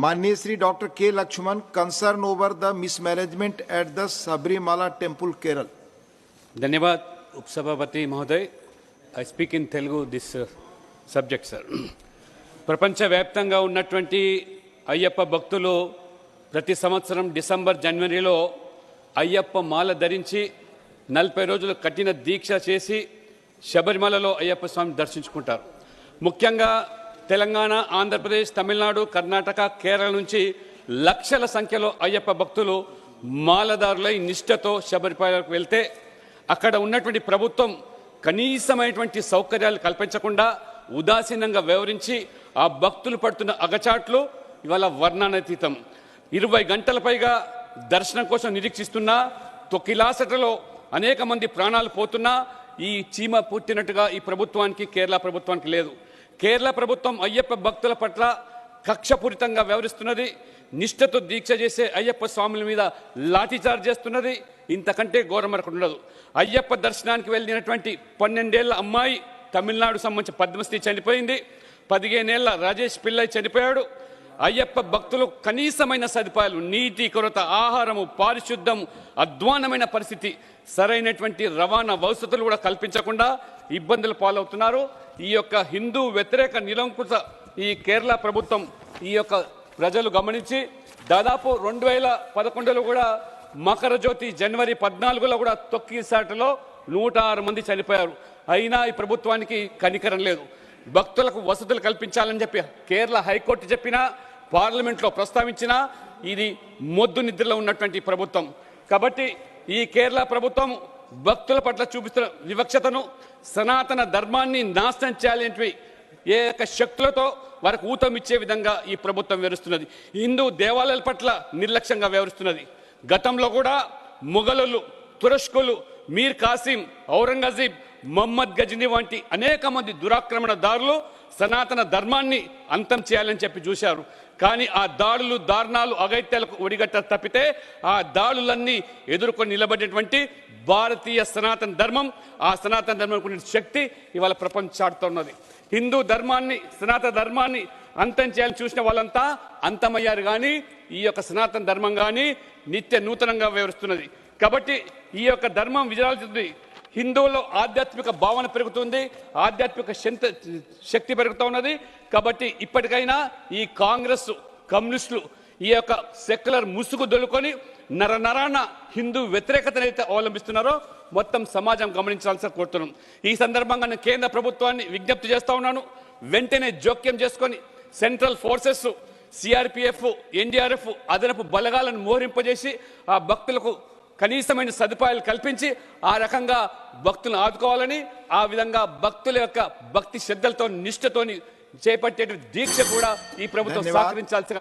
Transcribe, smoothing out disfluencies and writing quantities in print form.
माननीय श्री डॉक्टर के Lakshman concern over the mismanagement at the Sabrimala temple, Kerala. धन्यवाद उपसभापति महोदय. I speak in Telugu this subject, sir. ప్రపంచవ్యాప్తంగా ఉన్నటువంటి అయ్యప్ప భక్తులు ప్రతి సంవత్సరం డిసెంబర్ జనవరిలో అయ్యప్ప మాల ధరించి 40 రోజులు కఠిన దీక్ష చేసి శబరిమలలో అయ్యప్ప స్వామిని దర్శించుకుంటారు. ముఖ్యంగా తెలంగాణ, ఆంధ్రప్రదేశ్, తమిళనాడు, కర్ణాటక, కేరళ నుంచి లక్షల సంఖ్యలో అయ్యప్ప భక్తులు మాలదారులై నిష్ఠతో శబరిమలకు వెళ్తే అక్కడ ఉన్నటువంటి ప్రభుత్వం కనీసమైనటువంటి సౌకర్యాలు కల్పించకుండా ఉదాసీనంగా వ్యవహరించి ఆ భక్తులు పడుతున్న అగచాట్లు ఇవాళ వర్ణనాతీతం. 20 గంటల పైగా దర్శనం కోసం నిరీక్షిస్తున్నా తొక్కిలాసటలో అనేక మంది ప్రాణాలు పోతున్నా ఈ చీమ పుట్టినట్టుగా ఈ ప్రభుత్వానికి, కేరళ ప్రభుత్వానికి లేదు. కేరళ ప్రభుత్వం అయ్యప్ప భక్తుల పట్ల కక్షపూరితంగా వ్యవహరిస్తున్నది. నిష్ఠతో దీక్ష చేసే అయ్యప్ప స్వాముల మీద లాఠీచార్జ్ చేస్తున్నది. ఇంతకంటే ఘోరం మరొకటి ఉండదు. అయ్యప్ప దర్శనానికి వెళ్ళినటువంటి 12 ఏళ్ల అమ్మాయి తమిళనాడు సంబంధించిన పద్మశ్రీ చనిపోయింది. 15 ఏళ్ల రాజేష్ పిల్లై చనిపోయాడు. అయ్యప్ప భక్తులు కనీసమైన సదుపాయాలు, నీటి కొరత, ఆహారము, పారిశుద్ధం, అధ్వానమైన పరిస్థితి, సరైనటువంటి రవాణా వసతులు కూడా కల్పించకుండా ఇబ్బందులు పాలవుతున్నారు. ఈ యొక్క హిందూ వ్యతిరేక నిరంకుశ ఈ కేరళ ప్రభుత్వం ఈ యొక్క ప్రజలు గమనించి దాదాపు 2011లో కూడా మకర జ్యోతి జనవరి 14లో కూడా తొక్కిసాటలో 106 మంది చనిపోయారు. అయినా ఈ ప్రభుత్వానికి కనికరం లేదు. భక్తులకు వసతులు కల్పించాలని చెప్పి కేరళ హైకోర్టు చెప్పినా, పార్లమెంట్లో ప్రస్తావించినా ఇది మొద్దు నిద్రలో ఉన్నటువంటి ప్రభుత్వం. కాబట్టి ఈ కేరళ ప్రభుత్వం భక్తుల పట్ల చూపిస్తున్న వివక్షతను, సనాతన ధర్మాన్ని నాశనం చేయాలనేవి ఏ యొక్క శక్తులతో వారికి ఊతం ఇచ్చే విధంగా ఈ ప్రభుత్వం వ్యవహరిస్తున్నది. హిందూ దేవాలయాల పట్ల నిర్లక్ష్యంగా వ్యవహరిస్తున్నది. గతంలో కూడా మొఘలులు, తురష్కులు, మీర్ కాసిం, ఔరంగజీబ్, మొహమ్మద్ గజనీ వంటి అనేక మంది దురాక్రమణదారులు సనాతన ధర్మాన్ని అంతం చేయాలని చెప్పి చూశారు. కానీ ఆ దాడులు, దారుణాలు, అగైత్యాలకు ఒడిగట్ట తప్పితే ఆ దాడులన్నీ ఎదుర్కొని నిలబడేటువంటి భారతీయ సనాతన ధర్మం, ఆ సనాతన ధర్మం శక్తి ఇవాళ ప్రపంచాడుతున్నది. హిందూ ధర్మాన్ని, సనాతన ధర్మాన్ని అంతం చేయాలని చూసిన వాళ్ళంతా అంతమయ్యారు. కానీ ఈ యొక్క సనాతన ధర్మం కానీ నిత్య నూతనంగా వ్యవహరిస్తున్నది. కాబట్టి ఈ యొక్క ధర్మం విజయాలుతుంది. హిందువుల్లో ఆధ్యాత్మిక భావన పెరుగుతుంది, ఆధ్యాత్మిక శక్తి పెరుగుతూ ఉన్నది. కాబట్టి ఇప్పటికైనా ఈ కాంగ్రెస్, కమ్యూనిస్టులు ఈ యొక్క సెక్యులర్ ముసుగు దొలుకొని నరనరాన హిందూ వ్యతిరేకతను అయితే అవలంబిస్తున్నారో మొత్తం సమాజం గమనించాల్సి కోరుతున్నాం. ఈ సందర్భంగా నేను కేంద్ర ప్రభుత్వాన్ని విజ్ఞప్తి చేస్తా ఉన్నాను. వెంటనే జోక్యం చేసుకొని సెంట్రల్ ఫోర్సెస్, సిఆర్పిఎఫ్, ఎన్డీఆర్ఎఫ్ అదనపు బలగాలను మోహరింపజేసి ఆ భక్తులకు కనీసమైన సదుపాయాలు కల్పించి ఆ రకంగా భక్తులను ఆదుకోవాలని, ఆ విధంగా భక్తుల యొక్క భక్తి శ్రద్ధలతో, నిష్ఠతోని చేపట్టే దీక్ష కూడా ఈ ప్రభుత్వం సహకరించాల్సిన